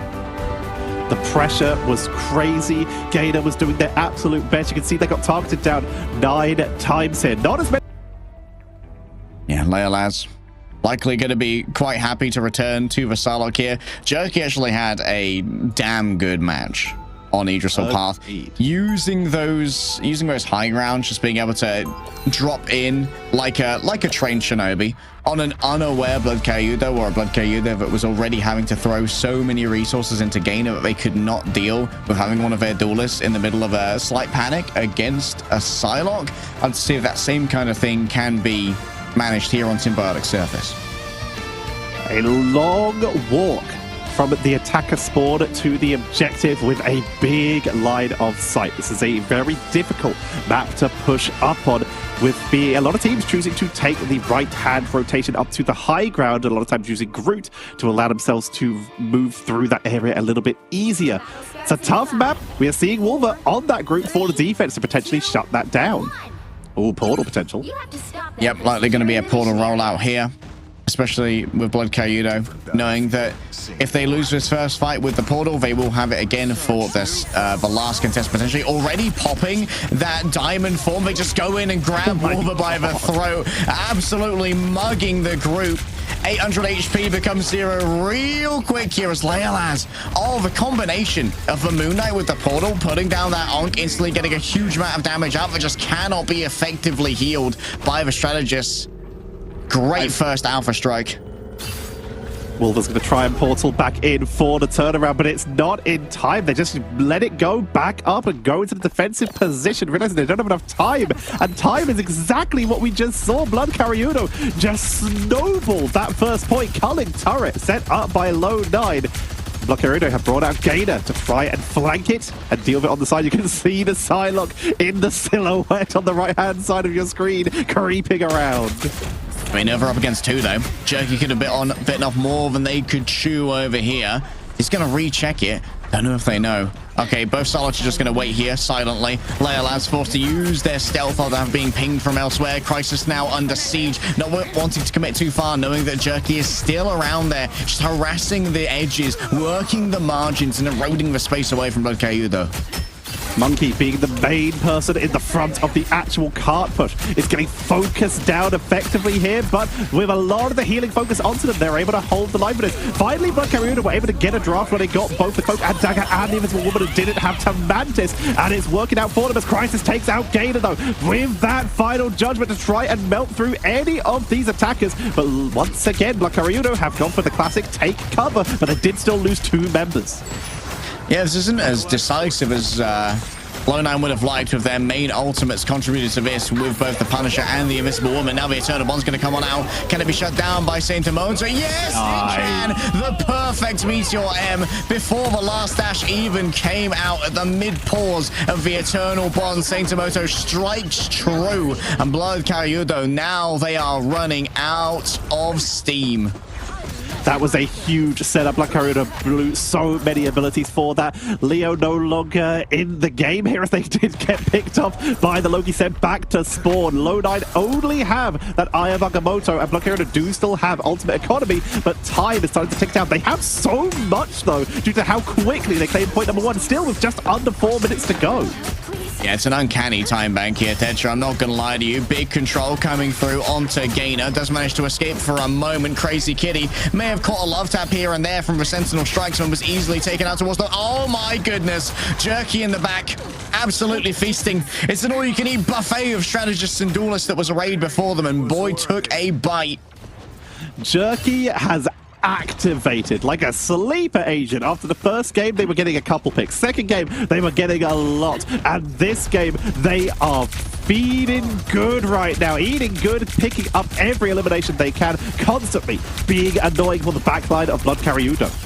The pressure was crazy. Gainer was doing their absolute best. You can see they got targeted down 9 times here. Not as many. Yeah, Leolaz likely going to be quite happy to return to Vasalok here. Jerky actually had a damn good match on Yggdrasil Path, using those high grounds, just being able to drop in like a trained shinobi on an unaware BloodKariudo, or a BloodKariudo that was already having to throw so many resources into Gainer that they could not deal with having one of their duelists in the middle of a slight panic against a Psylocke. I'd see if that same kind of thing can be managed here on Symbiotic Surface. A long walk from the attacker spawn to the objective with a big line of sight. This is a very difficult map to push up on, with a lot of teams choosing to take the right-hand rotation up to the high ground, and a lot of times using Groot to allow themselves to move through that area a little bit easier. It's a tough map. We are seeing Wolver on that group for the defense to potentially shut that down. Oh, portal potential. Yep, likely going to be a portal rollout here, especially with BloodKariudo, knowing that if they lose this first fight with the portal, they will have it again for this the last contest potentially. Already popping that diamond form, they just go in and grab Wolver by the throat, absolutely mugging the group. 800 HP becomes 0 real quick here as Leolaz. Oh, the combination of the Moon Knight with the portal, putting down that Onk, instantly getting a huge amount of damage out that just cannot be effectively healed by the strategists. Great first Alpha Strike. Wolver's going to try and portal back in for the turnaround, but it's not in time. They just let it go back up and go into the defensive position, realizing they don't have enough time. And time is exactly what we just saw. BloodKariudo just snowballed that first point. Culling turret set up by Low 9. BloodKariudo have brought out Gainer to try and flank it and deal with it on the side. You can see the Psylocke in the silhouette on the right-hand side of your screen, creeping around. I mean, over up against 2, though. Jerky could have bitten off more than they could chew over here. He's going to recheck it. Don't know if they know. Okay, both Psylocke are just going to wait here silently. Leolaz forced to use their stealth after being pinged from elsewhere. Crisis now under siege, not wanting to commit too far, knowing that Jerky is still around there, just harassing the edges, working the margins, and eroding the space away from BloodKariudo. Monkey being the main person in the front of the actual cart push is getting focused down effectively here, but with a lot of the healing focus onto them, they're able to hold the line for this. Finally, BloodKariudo were able to get a draft where they got both the Cloak and Dagger and the Invisible Woman and didn't have to Mantis, and it's working out for them as Crisis takes out Gainer, though, with that final judgment to try and melt through any of these attackers. But once again, BloodKariudo have gone for the classic take cover, but they did still lose 2 members. Yeah, this isn't as decisive as Low9 would have liked with their main ultimates contributed to this with both the Punisher and the Invisible Woman. Now the Eternal Bond's going to come on out. Can it be shut down by Saint Amoto? Yes, it can. The perfect Meteor M before the last dash even came out at the mid-pause of the Eternal Bond. Saint Amoto strikes true. And BloodKariudo, now they are running out of steam. That was a huge setup. BloodKariudo blew so many abilities for that. Leo no longer in the game here as they did get picked up by the Loki, sent back to spawn. Low9 only have that Eye of Agamotto, and BloodKariudo do still have ultimate economy, but time is starting to tick down. They have so much though, due to how quickly they claim point number 1, still with just under 4 minutes to go. Yeah, it's an uncanny time bank here, Tetra. I'm not going to lie to you. Big control coming through onto Gainer. Does manage to escape for a moment. Crazy Kitty may have caught a love tap here and there from the Sentinel Strikes and was easily taken out towards the... Oh my goodness. Jerky in the back. Absolutely feasting. It's an all-you-can-eat buffet of strategists and duelists that was arrayed before them, and boy took a bite. Jerky has activated like a sleeper agent. After the first game, they were getting a couple picks. Second game, they were getting a lot. And this game, they are feeding good right now. Eating good, picking up every elimination they can, constantly being annoying for the backline of BloodKariudo.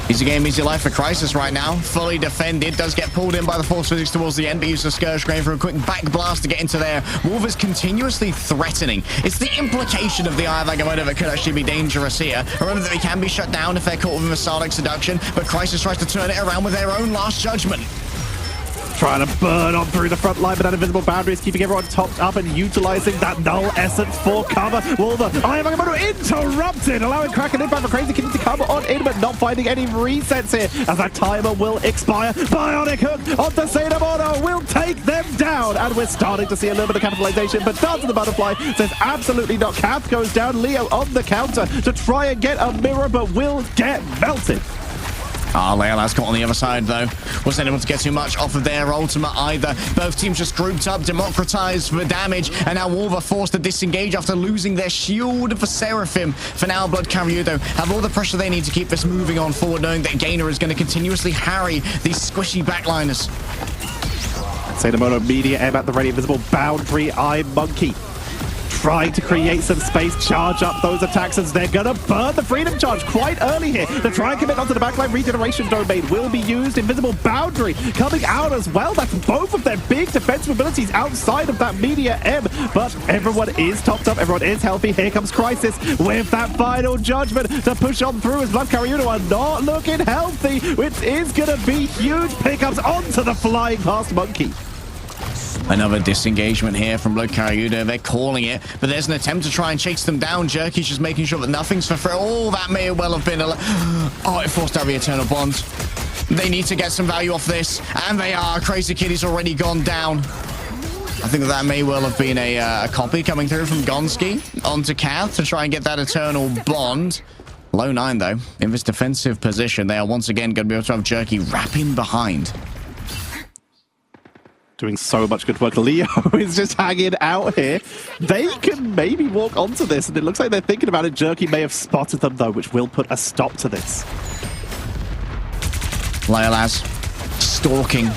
Easy game, easy life for Crisis right now. Fully defended. Does get pulled in by the Force Physics towards the end, but uses a Scourge Grain for a quick back blast to get into there. Wolf is continuously threatening. It's the implication of the Eye of Agamotto that could actually be dangerous here. Remember that they can be shut down if they're caught with a Sonic Seduction, but Crisis tries to turn it around with their own Last Judgment. Trying to burn on through the front line, but that invisible boundary is keeping everyone topped up and utilizing that null essence for cover. Wolver, Eye of Agamotto interrupted, allowing Kraken in by the Crazy Kitty to come on in, but not finding any resets here as that timer will expire. Bionic Hook onto Saint Amoto will take them down, and we're starting to see a little bit of capitalization, but Dance of the Butterfly says absolutely not. Kath goes down, Leo on the counter to try and get a mirror, but will get melted. Leola's caught on the other side, though. Wasn't able to get too much off of their ultimate either. Both teams just grouped up, democratized the damage, and now Wolver forced to disengage after losing their shield for Seraphim. For now, BloodKariudo have all the pressure they need to keep this moving on forward, knowing that Gainer is going to continuously harry these squishy backliners. Saint Amoto Media M at the ready, invisible boundary Eye Monkey. Trying to create some space, charge up those attacks as they're gonna burn the Freedom Charge quite early here to try and commit onto the backline. Regeneration Domain will be used. Invisible Boundary coming out as well. That's both of their big defensive abilities outside of that Media M, but everyone is topped up, everyone is healthy. Here comes Crisis with that final judgment to push on through as BloodKariudo are not looking healthy, which is gonna be huge pickups onto the flying past Monkey. Another disengagement here from BloodKariudo. They're calling it, but there's an attempt to try and chase them down. Jerky's just making sure that nothing's for free. Oh, that may well have been a... Oh, it forced out the Eternal Bond. They need to get some value off this, and they are. Crazy Kitty's already gone down. I think that may well have been a copy coming through from Gonski onto Kath to try and get that Eternal Bond. Low9, though, in this defensive position, they are once again going to be able to have Jerky wrapping behind. Doing so much good work. Leo is just hanging out here. They can maybe walk onto this, and it looks like they're thinking about it. Jerky may have spotted them, though, which will put a stop to this. Leolaz stalking,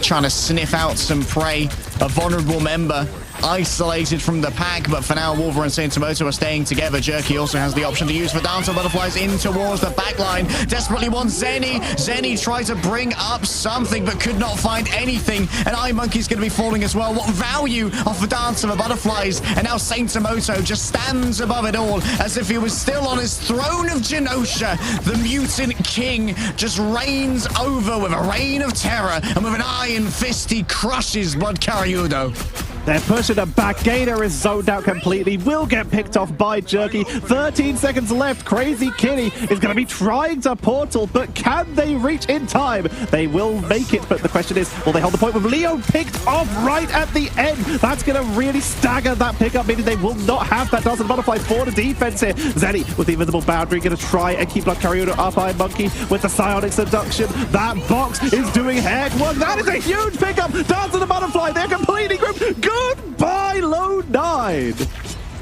trying to sniff out some prey. A vulnerable member isolated from the pack, but for now Wolver and Saint Amoto are staying together. Jerky also has the option to use for Dance of Butterflies in towards the backline. Desperately wants Zenny. Zenny tried to bring up something but could not find anything, and Eye Monkey's going to be falling as well. What value off the Dance of the Butterflies, and now Saint Amoto just stands above it all as if he was still on his throne of Genosha. The mutant king just reigns over with a reign of terror, and with an iron fist he crushes BloodKariudo. They're pushing him back. Gainer is zoned out completely. Will get picked off by Jerky. 13 seconds left. Crazy Kitty is going to be trying to portal, but can they reach in time? They will make it, but the question is, will they hold the point with Leo picked off right at the end? That's going to really stagger that pickup, meaning they will not have that Dance of the Butterfly for the defense here. Zenny with the invisible boundary going to try and keep BloodKariudo up. Eye Monkey with the psionic seduction. That box is doing heck work. That is a huge pickup. Dance of the Butterfly, they're completely grouped. Goodbye, Low9.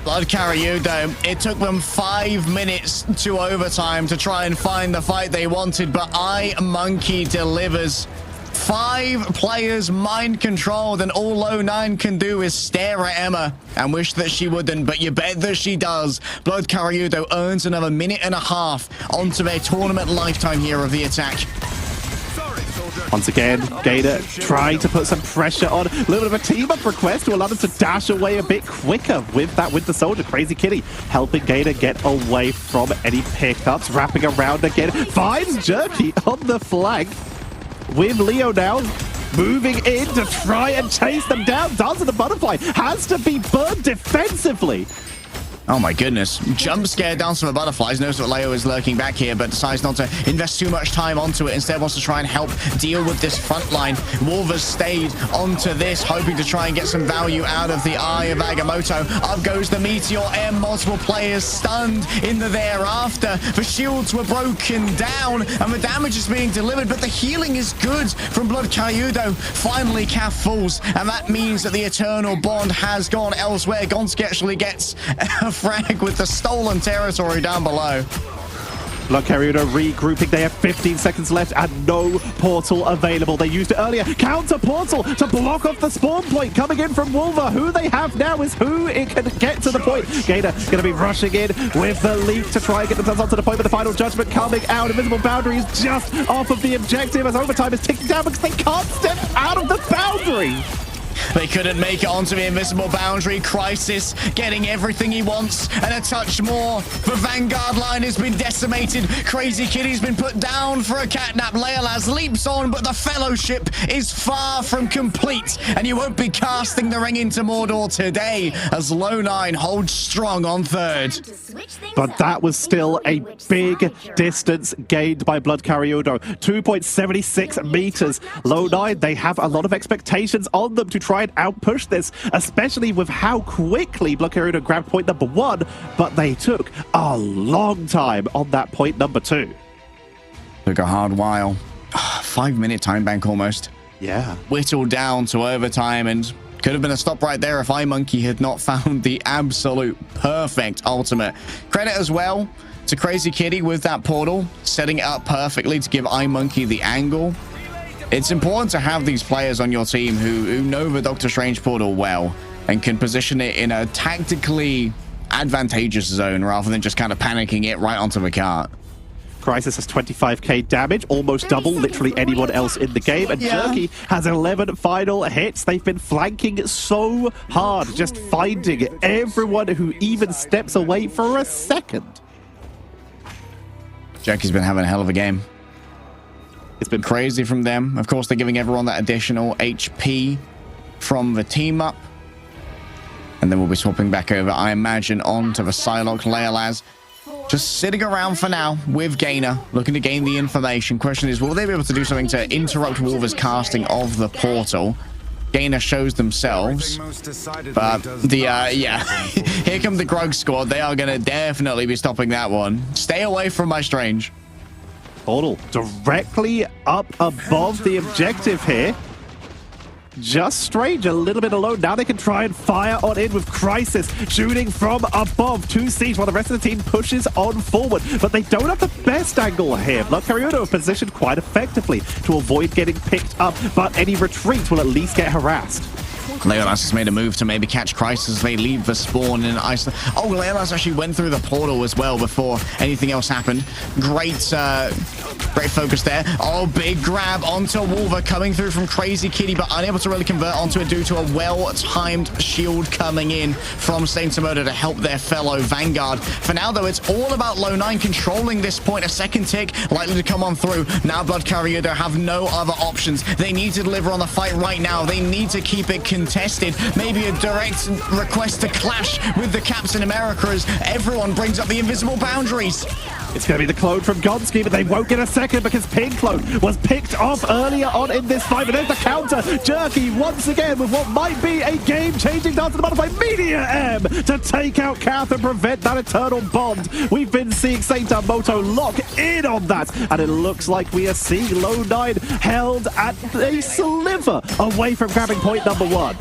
BloodKariudo, it took them 5 minutes to overtime to try and find the fight they wanted, but Eye Monkey delivers. 5 players mind controlled, and all Low 9 can do is stare at Emma and wish that she wouldn't, but you bet that she does. BloodKariudo earns another minute and a half onto their tournament lifetime here of the attack. Once again, Gator trying to put some pressure on. A little bit of a team-up request to allow them to dash away a bit quicker with that Winter Soldier. Crazy Kitty helping Gator get away from any pickups. Wrapping around again. Finds Jerky on the flank with Leo now. Moving in to try and chase them down. Dance of the Butterfly has to be burned defensively. Oh my goodness. Jump scare Dance of the Butterflies. Knows that Leo is lurking back here, but decides not to invest too much time onto it. Instead wants to try and help deal with this front line. Wolvers stayed onto this, hoping to try and get some value out of the eye of Agamotto. Up goes the Meteor M. Multiple players stunned in the thereafter. The shields were broken down, and the damage is being delivered, but the healing is good from BloodKariudo. Finally, Calf falls, and that means that the Eternal Bond has gone elsewhere. Gonski actually gets a frag with the stolen territory down below. BloodKariudo regrouping. They have 15 seconds left and no portal available. They used it earlier. Counter portal to block off the spawn point coming in from Wolver. Who they have now is who it can get to the point. Gator going to be rushing in with the leap to try and get themselves onto the point, but the final judgment coming out. Invisible boundary is just off of the objective as overtime is ticking down because they can't step out of the boundary. They couldn't make it onto the invisible boundary. Crisis getting everything he wants and a touch more. The Vanguard line has been decimated. Crazy Kitty's been put down for a catnap. Leolaz leaps on, but the fellowship is far from complete. And you won't be casting the ring into Mordor today as Low 9 holds strong on third. But that was still a big distance gained by BloodKariudo. 2.76 meters. Low 9, they have a lot of expectations on them to try and outpush this, especially with how quickly BloodKariudo grabbed point number 1, but they took a long time on that point number 2. Took a hard while. 5-minute time bank almost. Yeah. Whittled down to overtime, and could have been a stop right there if iMonkey had not found the absolute perfect ultimate. Credit as well to Crazy Kitty with that portal, setting it up perfectly to give iMonkey the angle. It's important to have these players on your team who know the Doctor Strange portal well and can position it in a tactically advantageous zone rather than just kind of panicking it right onto the cart. Crisis has 25k damage, almost double literally anyone else in the game, and Jerky has 11 final hits. They've been flanking so hard, just finding everyone who even steps away for a second. Jerky's been having a hell of a game. It's been crazy from them. Of course, they're giving everyone that additional HP from the team up. And then we'll be swapping back over, I imagine, onto the Psylocke Leolaz. Just sitting around for now with Gainer, looking to gain the information. Question is, will they be able to do something to interrupt Wolver's casting of the portal? Gainer shows themselves. But here come the Grug squad. They are going to definitely be stopping that one. Stay away from my Strange. Portal directly up above the objective here. Just Strange a little bit alone. Now they can try and fire on in with Crisis shooting from above to Siege while the rest of the team pushes on forward. But they don't have the best angle here. BloodKariudo are positioned quite effectively to avoid getting picked up, but any retreat will at least get harassed. Leolaz has made a move to maybe catch Crisis as they leave the spawn in Iceland. Oh, Leolaz actually went through the portal as well before anything else happened. Great focus there. Oh, big grab onto Wolver coming through from Crazy Kitty, but unable to really convert onto it due to a well-timed shield coming in from Saintamoda to help their fellow Vanguard. For now, though, it's all about Low 9 controlling this point. A second tick likely to come on through. Now BloodKariudo have no other options. They need to deliver on the fight right now. They need to keep it contested. Maybe a direct request to clash with the Captain America as everyone brings up the invisible boundaries. It's going to be the clone from Gonski, but they won't get a second because Pink Clone was picked off earlier on in this fight. But there's the counter. Jerky once again with what might be a game-changing Dance of the Butterfly Meteor M to take out Kath and prevent that Eternal Bond. We've been seeing Saintamoto lock in on that, and it looks like we are seeing Low 9 held at a sliver away from grabbing point number 1.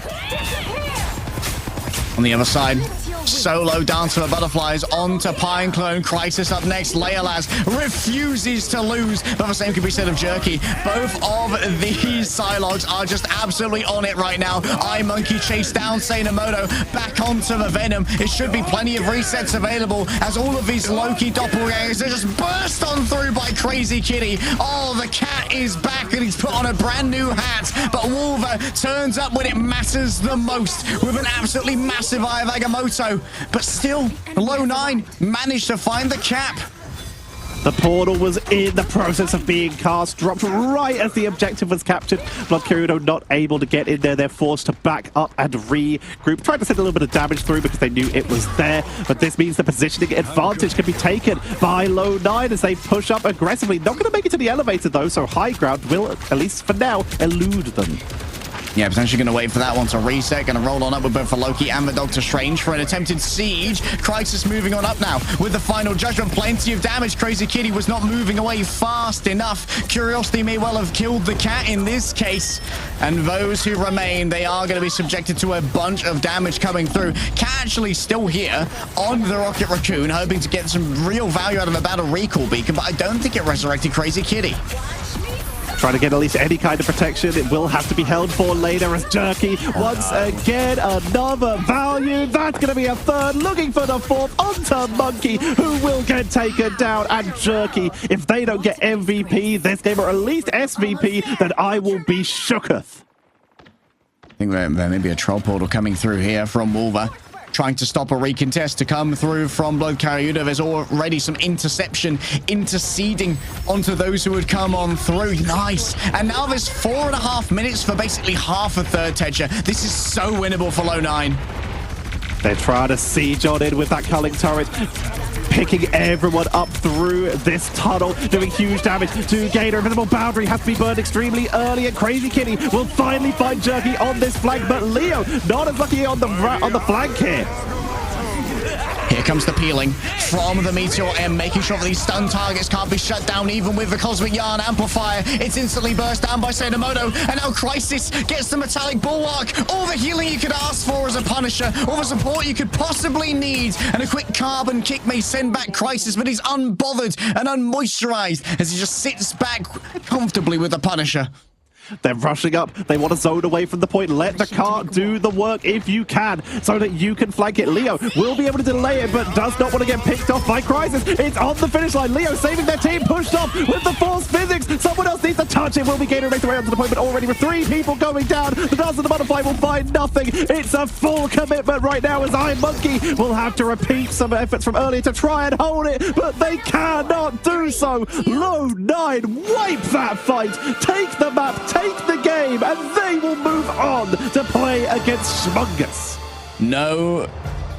On the other side, Solo down to the butterflies, onto Pineclone. Crisis up next. Leolaz refuses to lose, but the same could be said of Jerky. Both of these Psylogs are just absolutely on it right now. iMonkey chase down Sainamoto, back onto the Venom. It should be plenty of resets available as all of these Loki doppelgangers are just burst on through by Crazy Kitty. Oh, the cat is back and he's put on a brand new hat, but Wolver turns up when it matters the most with an absolutely massive Eye of Agamotto. But still, Low 9 managed to find the cap. The portal was in the process of being cast, dropped right as the objective was captured. BloodKariudo not able to get in there. They're forced to back up and regroup. Tried to send a little bit of damage through because they knew it was there. But this means the positioning advantage can be taken by Low 9 as they push up aggressively. Not going to make it to the elevator though, so high ground will, at least for now, elude them. Yeah, potentially going to wait for that one to reset. Going to roll on up with both the Loki and the Doctor Strange for an attempted siege. Crisis moving on up now with the final judgment. Plenty of damage. Crazy Kitty was not moving away fast enough. Curiosity may well have killed the cat in this case. And those who remain, they are going to be subjected to a bunch of damage coming through. Cat actually still here on the Rocket Raccoon, hoping to get some real value out of a battle recall beacon, but I don't think it resurrected Crazy Kitty. Trying to get at least any kind of protection. It will have to be held for later as Jerky once again another value. That's going to be a third. Looking for the fourth onto Monkey, who will get taken down. And Jerky, if they don't get MVP this game, or at least SVP, then I will be shooketh. I think there may be a troll portal coming through here from Wolver, trying to stop a recontest to come through from BloodKariudo. There's already some interception interceding onto those who would come on through. Nice. And now there's 4.5 minutes for basically half a third, Tedger. This is so winnable for Low 9. They're trying to siege on in with that culling turret, picking everyone up through this tunnel, doing huge damage to Gator. Invisible boundary has to be burned extremely early, and Crazy Kitty will finally find Jerky on this flank, but Leo not as lucky on the flank here. Here comes the peeling from the Meteor M, making sure that these stun targets can't be shut down even with the Cosmic Yarn Amplifier. It's instantly burst down by Sainamoto, and now Crisis gets the Metallic Bulwark. All the healing you could ask for as a Punisher, all the support you could possibly need, and a quick carbon kick may send back Crisis, but he's unbothered and unmoisturized as he just sits back comfortably with the Punisher. They're rushing up. They want to zone away from the point. Let the cart do the work if you can, so that you can flank it. Leo will be able to delay it, but does not want to get picked off by Crisis. It's on the finish line. Leo saving their team, pushed off with the force physics. Someone else needs to touch it. Will be Gator right away onto the point, but already with 3 people going down, the Dance of the Butterfly will find nothing. It's a full commitment right now as iMonkey will have to repeat some efforts from earlier to try and hold it, but they cannot do so. Low 9 wipe that fight, take the map, take the game, and they will move on to play against Schmungus. No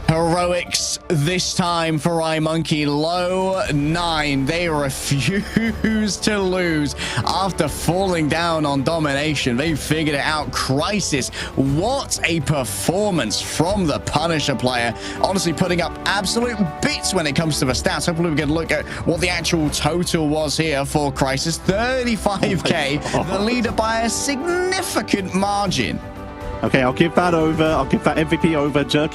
heroics this time for iMonkey. Low 9, they refuse to lose after falling down on domination. They figured it out. Crisis, what a performance from the Punisher player. Honestly, putting up absolute bits when it comes to the stats. Hopefully we can look at what the actual total was here for Crisis. 35k, the leader by a significant margin. Okay, I'll give that over. I'll give that MVP over. Jerky